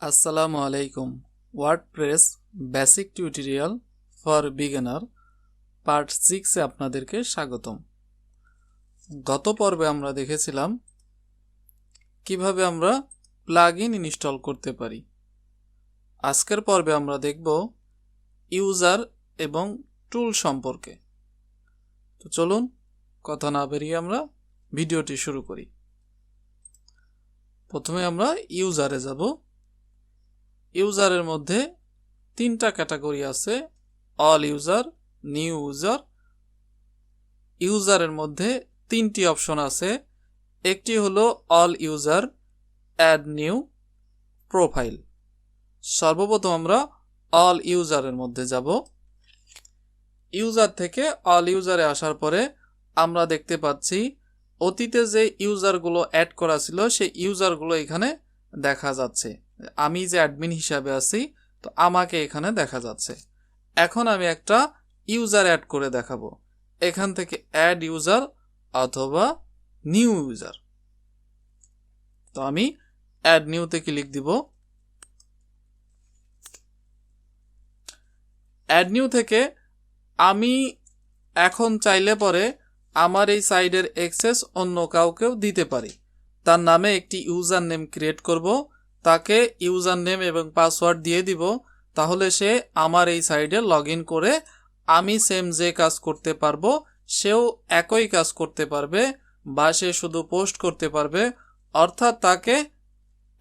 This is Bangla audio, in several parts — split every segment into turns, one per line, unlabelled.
আসসালামু আলাইকুম। WordPress basic tutorial for beginner part 6 এ আপনাদেরকে স্বাগতম। গত পর্বে আমরা দেখেছিলাম কিভাবে আমরা প্লাগইন ইনস্টল করতে পারি। আজকের পর্বে আমরা দেখব ইউজার এবং টুল সম্পর্কে। তো চলুন কথা না বেরিয়ে আমরা ভিডিওটি শুরু করি। প্রথমে আমরা ইউজারে যাব। ইউজারের মধ্যে তিনটা ক্যাটাগরি আছে, অল ইউজার, নিউ ইউজার। ইউজারের মধ্যে তিনটি অপশন আছে। একটি হলো all user, add new, profile. সর্বপ্রথম আমরা অল ইউজারের মধ্যে যাব। ইউজার থেকে অল ইউজারে আসার পরে আমরা দেখতে পাচ্ছি অতীতে যে ইউজারগুলো অ্যাড করা ছিল সেই ইউজারগুলো এখানে দেখা যাচ্ছে। আমি যে অ্যাডমিন হিসাবে আছি, তো আমাকে এখানে দেখা যাচ্ছে। এখন আমি একটা ইউজার অ্যাড করে দেখাবো। এখান থেকে অ্যাড ইউজার অথবা নিউ ইউজার। তো আমি অ্যাড নিউতে ক্লিক দিব। অ্যাড নিউ থেকে আমি এখন চাইলে পরে আমার এই সাইডের অ্যাক্সেস অন্য কাউকেও দিতে পারি। তার নামে একটি ইউজার নেম ক্রিয়েট করব, তাকে ইউজার নেম এবং পাসওয়ার্ড দিয়ে দিব। তাহলে সে আমার এই সাইডে লগ ইন করে আমি সেম যে কাজ করতে পারবো সেও একই কাজ করতে পারবে, বা সে শুধু পোস্ট করতে পারবে। অর্থাৎ তাকে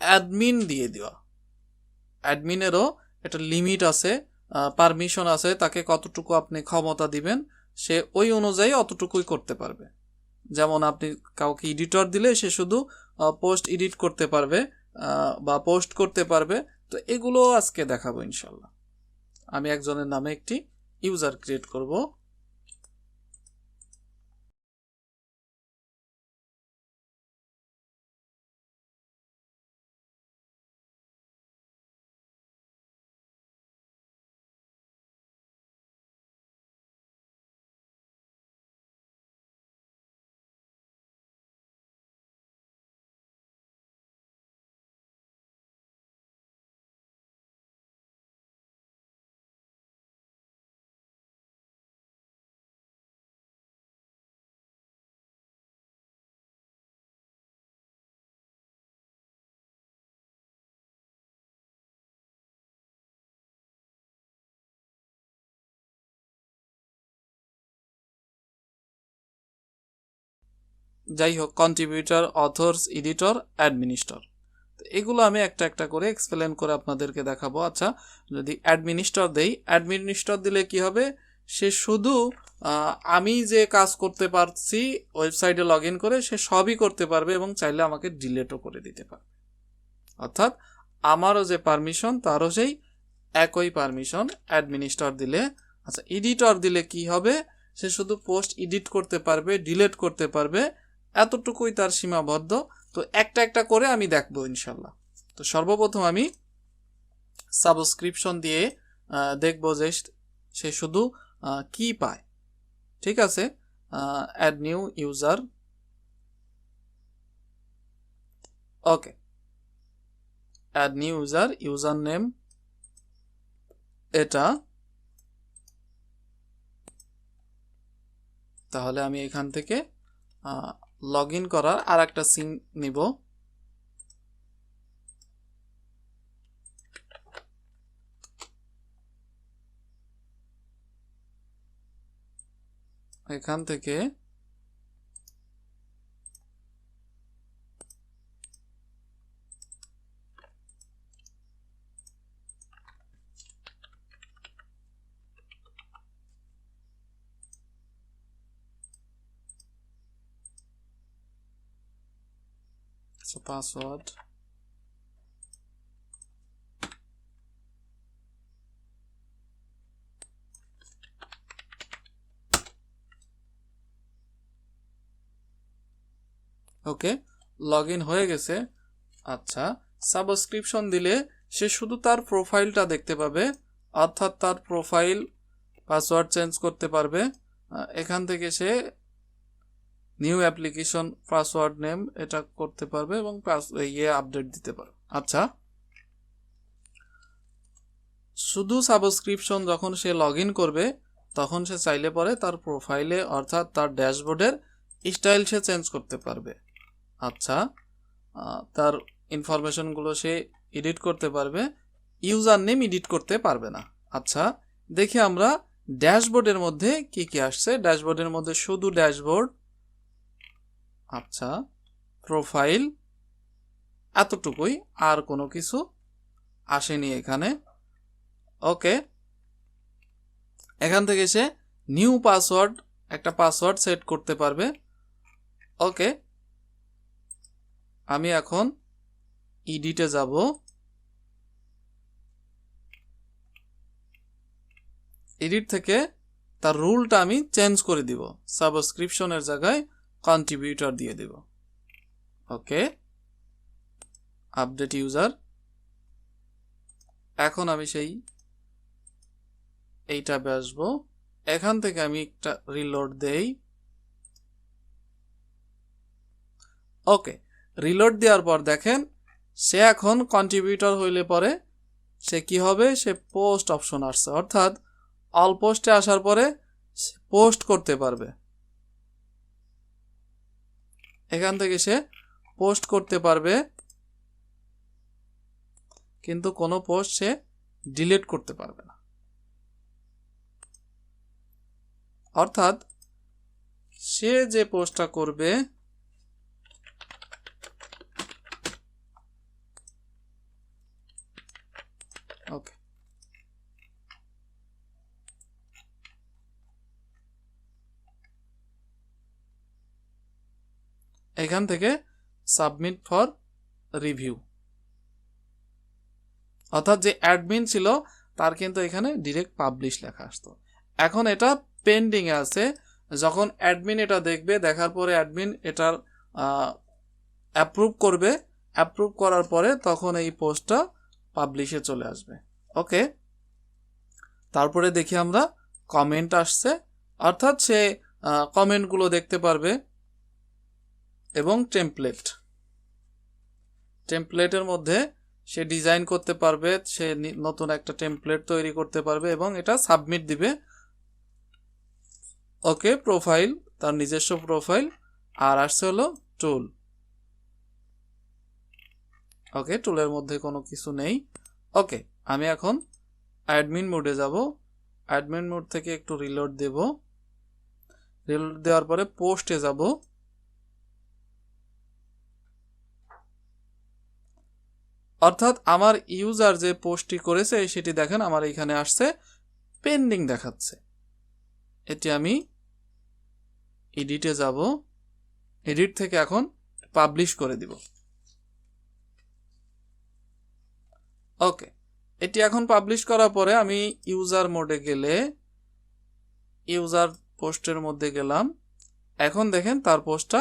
অ্যাডমিন দিয়ে দেওয়া। অ্যাডমিনেরও একটা লিমিট আছে, পারমিশন আছে, তাকে কতটুকু আপনি ক্ষমতা দিবেন সে ওই অনুযায়ী অতটুকুই করতে পারবে। যেমন আপনি কাউকে এডিটর দিলে সে শুধু পোস্ট এডিট করতে পারবে বা পোস্ট করতে পারবে। তো এগুলো আজকে দেখাবো ইনশাল্লাহ। আমি একজনের নামে একটি ইউজার ক্রিয়েট করব। যাই হোক, কন্ট্রিবিউটর, অথর্স, এডিটর, অ্যাডমিনিস্টর, এগুলো আমি একটা একটা করে এক্সপ্লেন করে আপনাদেরকে দেখাবো। আচ্ছা, যদি অ্যাডমিনিস্টর দেই, অ্যাডমিনিস্টর দিলে কি হবে, সে শুধু আমি যে কাজ করতে পারছি ওয়েবসাইটে লগ ইন করে সে সবই করতে পারবে এবং চাইলে আমাকে ডিলেটও করে দিতে পারবে। অর্থাৎ আমারও যে পারমিশন তারও সেই একই পারমিশন অ্যাডমিনিস্টর দিলে। আচ্ছা, এডিটর দিলে কি হবে, সে শুধু পোস্ট এডিট করতে পারবে, ডিলেট করতে পারবে, এতটুকুই তার সীমাবদ্ধ। তো একটা একটা করে আমি দেখবো ইনশাল্লাহ। তো সর্বপ্রথম আমি সাবস্ক্রিপশন দিয়ে দেখবো যে সে শুধু কি পায়। ঠিক আছে, add new user. Okay, add new user, user name এটা। তাহলে আমি এখান থেকে লগ ইন করার আর একটা সিম নিব। এখান থেকে পাসওয়ার্ড, ওকে, লগ ইন হয়ে গেছে। আচ্ছা, সাবস্ক্রিপশন দিলে সে শুধু তার প্রোফাইলটা দেখতে পাবে, অর্থাৎ তার প্রোফাইল পাসওয়ার্ড চেঞ্জ করতে পারবে। এখান থেকে সে নিউ অ্যাপ্লিকেশন পাসওয়ার্ড নেম এটা করতে পারবে এবং আপডেট দিতে পারবে। আচ্ছা, শুধু সাবস্ক্রিপশন যখন সে লগ ইন করবে তখন সে চাইলে পরে তার প্রোফাইলে অর্থাৎ তার ড্যাশবোর্ডের স্টাইল সে চেঞ্জ করতে পারবে। আচ্ছা, তার ইনফরমেশনগুলো সে এডিট করতে পারবে, ইউজার নেম এডিট করতে পারবে না। আচ্ছা, দেখি আমরা ড্যাশবোর্ডের মধ্যে কি কি আসছে। ড্যাশবোর্ডের মধ্যে শুধু ড্যাশবোর্ড, আচ্ছা, প্রোফাইল, এতটুকুই, আর কোনো কিছু আসেনি এখানে। ওকে, এখান থেকে সে নিউ পাসওয়ার্ড, একটা পাসওয়ার্ড সেট করতে পারবে। ওকে, আমি এখন এডিটে যাব। এডিট থেকে তার রুলটা আমি চেঞ্জ করে দিব, সাবস্ক্রিপশনের জায়গায় কন্ট্রিবিউটর দিয়ে দিব। ওকে, আপডেট ইউজার। এখন আমি সেই এই ট্যাবে আসবো, এখান থেকে আমি একটা রিলোড দেই। ওকে, রিলোড দেওয়ার পর দেখেন সে এখন কন্ট্রিবিউটর হইলে পরে সে কি হবে, সে পোস্ট অপশন আসছে, অর্থাৎ অল পোস্টে আসার পরে পোস্ট করতে পারবে। এখান থেকে সে পোস্ট করতে পারবে, কিন্তু কোনো পোস্ট সে ডিলিট করতে পারবে না। অর্থাৎ সে যে পোস্টটা করবে, ওকে, এখান থেকে সাবমিট ফর রিভিউ, অর্থাৎ যে অ্যাডমিন ছিল তার কিন্তু এখানে ডিরেক্ট পাবলিশ লেখা আসতো। এখন এটা পেন্ডিং এ আছে, যখন অ্যাডমিন এটা দেখবে, দেখার পরে অ্যাডমিন এটার অ্যাপ্রুভ করবে, অ্যাপ্রুভ করার পরে তখন এই পোস্টটা পাবলিশে চলে আসবে। ওকে, তারপরে দেখি আমরা কমেন্ট আসছে, অর্থাৎ সে কমেন্টগুলো দেখতে পারবে, এবং টেমপ্লেটের মধ্যে সে ডিজাইন করতে পারবে, সে নতুন একটা টেমপ্লেট তৈরি করতে পারবে এবং এটা সাবমিট দিবে। ওকে, প্রোফাইল, তার নিজস্ব প্রোফাইল, আর আসছে হলো টুল। ওকে, টুলের মধ্যে কোনো কিছু নেই। ওকে, আমি এখন অ্যাডমিন মোডে যাব। অ্যাডমিন মোড থেকে একটু রিলোড দেব, রিলোড দেওয়ার পরে পোস্টে যাব। অর্থাৎ আমার ইউজার যে পোস্টটি করেছে সেটি দেখেন আমার এখানে আসছে, পেন্ডিং দেখাচ্ছে। এটি আমি এডিটে যাব, এডিট থেকে এখন পাবলিশ করে দিব। ওকে, এটি এখন পাবলিশ করার পরে আমি ইউজার মোডে গেলে, ইউজার পোস্টের মধ্যে গেলাম, এখন দেখেন তার পোস্টটা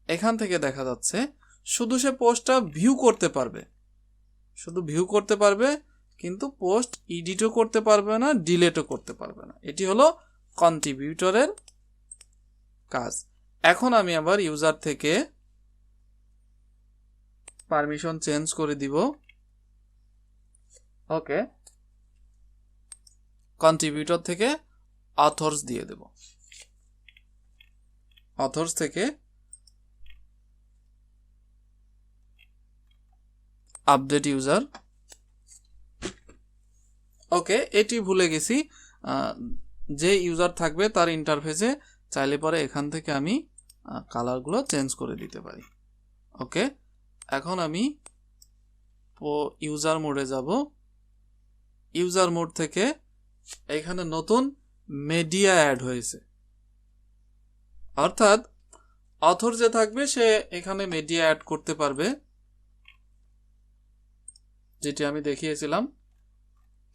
এখান থেকে দেখা যাচ্ছে। শুধু সে পোস্টটা ভিউ করতে পারবে, শুধু ভিউ করতে পারবে, কিন্তু পোস্ট এডিটও করতে পারবে না, ডিলিটও করতে পারবে না। এটি হলো কন্ট্রিবিউটরের কাজ। এখন আমি আবার ইউজার থেকে পারমিশন চেঞ্জ করে দিব। ওকে, কন্ট্রিবিউটর থেকে অথর্স দিয়ে দেব, অথর্স থেকে আপডেট ইউজার। ওকে, এটি ভুলে গেছি, যে ইউজার থাকবে তার ইন্টারফেসে চাইলে পরে এখান থেকে আমি কালারগুলো চেঞ্জ করে দিতে পারি। ওকে, এখন আমি ইউজার মোডে যাব। ইউজার মোড থেকে এখানে নতুন মিডিয়া অ্যাড হয়েছে, অর্থাৎ অথর যে থাকবে সে এখানে মিডিয়া অ্যাড করতে পারবে, যেটি আমি দেখিয়েছিলাম,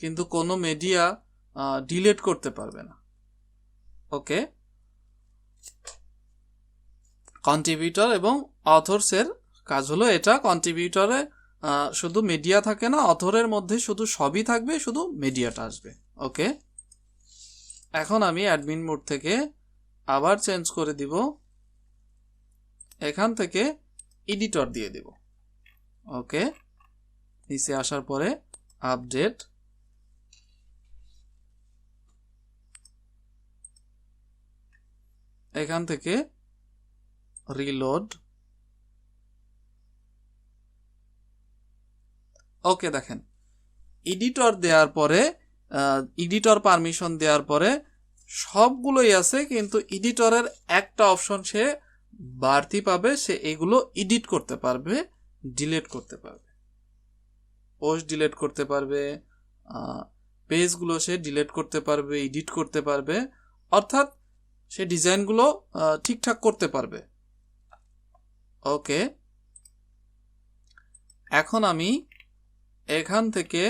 কিন্তু কোনো মিডিয়া ডিলিট করতে পারবে না। ওকে, কন্ট্রিবিউটর এবং অথরসের কাজ হলো এটা। কন্ট্রিবিউটরে শুধু মিডিয়া থাকে না, অথরের মধ্যে শুধু সবই থাকবে, শুধু মিডিয়াটা আসবে। ওকে, এখন আমি অ্যাডমিন মোড থেকে আবার চেঞ্জ করে দিব, এখান থেকে এডিটর দিয়ে দিব। ওকে, নিচে আসার পরে আপডেট, এখান থেকে রিলোড। ওকে, দেখেন এডিটর দেওয়ার পরে এডিটর পারমিশন দেওয়ার পরে সবগুলোই আছে, কিন্তু এডিটরের একটা অপশন সে বাড়তি পাবে, সে এগুলো এডিট করতে পারবে, ডিলিট করতে পারবে, পোস্ট ডিলিট করতে পারবে, পেজগুলো সে ডিলিট করতে পারবে, এডিট করতে পারবে, অর্থাৎ সে ডিজাইনগুলো ঠিকঠাক করতে পারবে। ওকে, এখন আমি এখান থেকে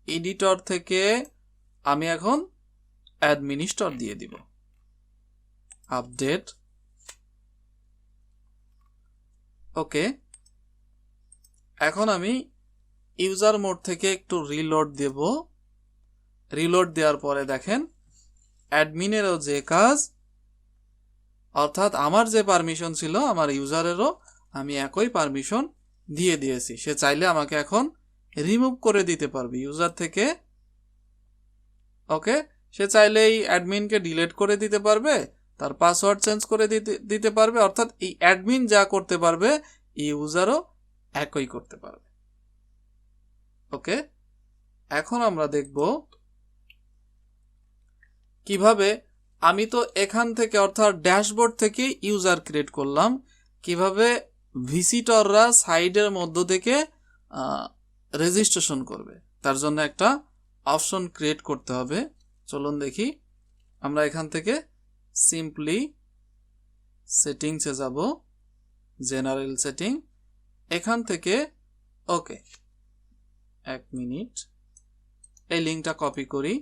এডিটর থেকে আমি এখন অ্যাডমিনিস্টর দিয়ে দিব, আপডেট। ওকে, এখন আমি ইউজার মোড থেকে একটু রিলোড দেব। রিলোড দেওয়ার পরে দেখেন অ্যাডমিনেরও যে কাজ, অর্থাৎ আমার যে পারমিশন ছিল আমার ইউজারেরও আমি একই পারমিশন দিয়ে দিয়েছি। সে চাইলে আমাকে এখন রিমুভ করে দিতে পারবে ইউজার থেকে। ওকে, সে চাইলে এই অ্যাডমিনকে ডিলিট করে দিতে পারবে, তার পাসওয়ার্ড চেঞ্জ করে দিতে পারবে, অর্থাৎ এই অ্যাডমিন যা করতে পারবে ইউজারও একই করতে পারবে। ওকে, এখন আমরা দেখব কিভাবে আমি তো এখান থেকে অর্থাৎ ড্যাশবোর্ড থেকে ইউজার ক্রিয়েট করলাম, কিভাবে ভিজিটররা সাইডের মধ্য থেকে রেজিস্ট্রেশন করবে তার জন্য একটা অপশন ক্রিয়েট করতে হবে। চলুন দেখি। আমরা এখান থেকে সিম্পলি সেটিংসে যাব, জেনারেল সেটিং, এখান থেকে ওকে 1 মিনিট, এই লিঙ্কটা কপি করি।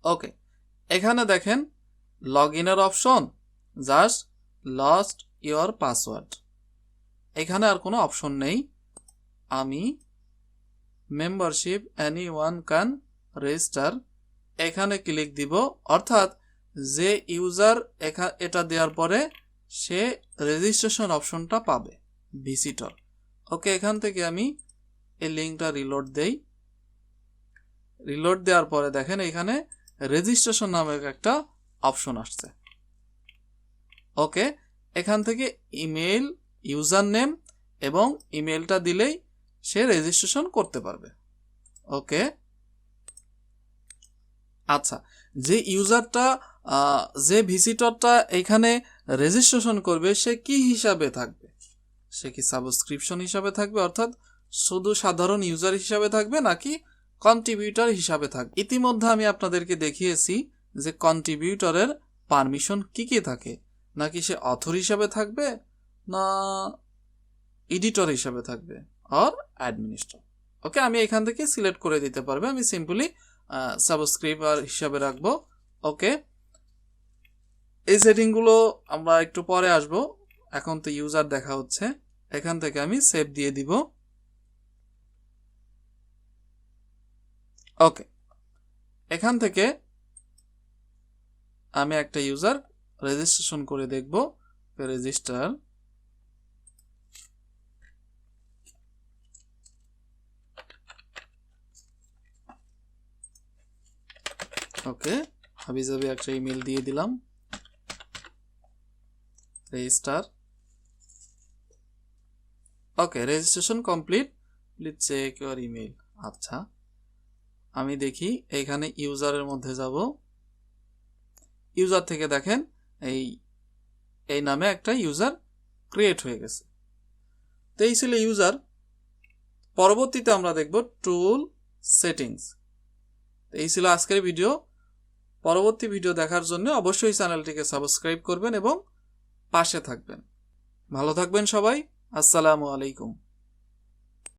ওকে, এখানে দেখেন লগ ইনের option, just lost your password, এখানে আর কোনো অপশন নেই। আমি membership anyone can register এখানে ক্লিক দিব, অর্থাৎ যে ইউজার এটা দেওয়ার পরে সে রেজিস্ট্রেশন অপশনটা পাবে, ভিজিটর। ওকে, এখান থেকে আমি এই লিঙ্কটা রিলোড দেই। রিলোড দেওয়ার পরে দেখেন এখানে রেজিস্ট্রেশন নামে একটা অপশন আসছে। ওকে, এখান থেকে ইমেল, ইউজার নেম এবং ইমেলটা দিলেই সে রেজিস্ট্রেশন করতে পারবে। ওকে, আচ্ছা, যে ইউজারটা যে ভিজিটরটা এখানে রেজিস্ট্রেশন করবে সে কি হিসাবে থাকবে? সে কি সাবস্ক্রিপশন হিসাবে থাকবে, অর্থাৎ শুধু সাধারণ ইউজার হিসাবে থাকবে, নাকি কন্ট্রিবিউটর হিসাবে থাকবে? ইতিমধ্যে আমি আপনাদেরকে দেখিয়েছি যে কন্ট্রিবিউটরের পারমিশন কি কি থাকে, নাকি সে অথর হিসাবে থাকবে, না এডিটর হিসাবে থাকবে, আর অ্যাডমিনিস্ট্রেটর। ওকে, আমি এখান থেকে সিলেক্ট করে দিতে পারবে, আমি সিম্পলি সাবস্ক্রাইবার হিসাবে রাখবো। ওকে, এই সেটিংগুলো আমরা একটু পরে আসবো, এখন তো ইউজার দেখা হচ্ছে। এখান থেকে আমি সেভ দিয়ে দিব। ওকে, এখান থেকে আমি একটা ইউজার রেজিস্ট্রেশন করে দেখব, রেজিস্টার। ওকে, হাবিজাবি একটা ইমেল দিয়ে দিলাম, register. Okay, registration complete, please check your email. আচ্ছা, আমি দেখি এইখানে ইউজারের মধ্যে যাব, ইউজার থেকে দেখেন এই নামে একটা ইউজার ক্রিয়েট হয়ে গেছে। তো এই ছিল ইউজার। পরবর্তীতে আমরা দেখব টুল সেটিংস। এই ছিল আজকের ভিডিও। পরবর্তী ভিডিও দেখার জন্য অবশ্যই চ্যানেলটিকে সাবস্ক্রাইব করবেন এবং পাশে থাকবেন। ভালো থাকবেন সবাই। আসসালামু আলাইকুম।